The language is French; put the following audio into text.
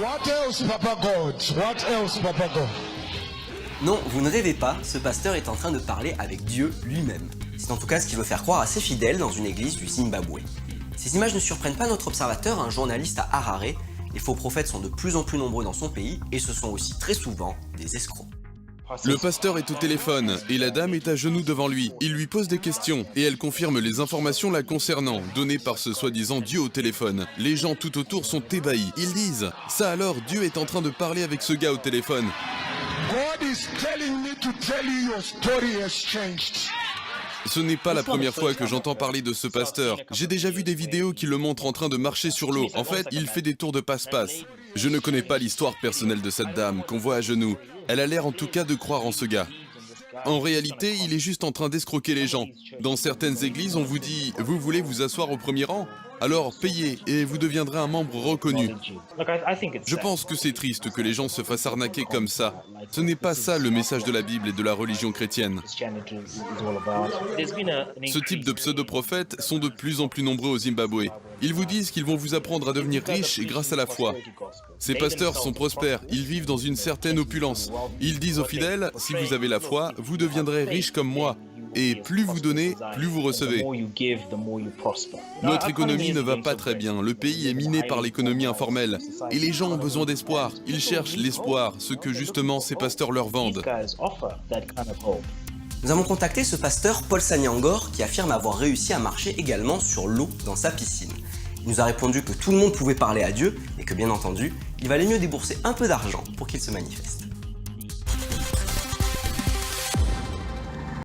What else, Papa God? What else, Papa God? Non, vous ne rêvez pas, ce pasteur est en train de parler avec Dieu lui-même. C'est en tout cas ce qu'il veut faire croire à ses fidèles dans une église du Zimbabwe. Ces images ne surprennent pas notre observateur, un journaliste à Harare. Les faux prophètes sont de plus en plus nombreux dans son pays et ce sont aussi très souvent des escrocs. Le pasteur est au téléphone et la dame est à genoux devant lui. Il lui pose des questions et elle confirme les informations la concernant, données par ce soi-disant Dieu au téléphone. Les gens tout autour sont ébahis. Ils disent « Ça alors, Dieu est en train de parler avec ce gars au téléphone. » God is telling me to tell you your story has changed. Ce n'est pas la première fois que j'entends parler de ce pasteur. J'ai déjà vu des vidéos qui le montrent en train de marcher sur l'eau. En fait, il fait des tours de passe-passe. Je ne connais pas l'histoire personnelle de cette dame qu'on voit à genoux. Elle a l'air en tout cas de croire en ce gars. En réalité, il est juste en train d'escroquer les gens. Dans certaines églises, on vous dit « Vous voulez vous asseoir au premier rang ? Alors payez et vous deviendrez un membre reconnu. » Je pense que c'est triste que les gens se fassent arnaquer comme ça. Ce n'est pas ça le message de la Bible et de la religion chrétienne. Ce type de pseudo-prophètes sont de plus en plus nombreux au Zimbabwe. Ils vous disent qu'ils vont vous apprendre à devenir riche grâce à la foi. Ces pasteurs sont prospères, ils vivent dans une certaine opulence. Ils disent aux fidèles, si vous avez la foi, vous deviendrez riche comme moi. Et plus vous donnez, plus vous recevez. Notre économie ne va pas très bien. Le pays est miné par l'économie informelle. Et les gens ont besoin d'espoir. Ils cherchent l'espoir, ce que justement ces pasteurs leur vendent. Nous avons contacté ce pasteur Paul Sanyangor qui affirme avoir réussi à marcher également sur l'eau dans sa piscine. Il nous a répondu que tout le monde pouvait parler à Dieu et que bien entendu, il valait mieux débourser un peu d'argent pour qu'il se manifeste.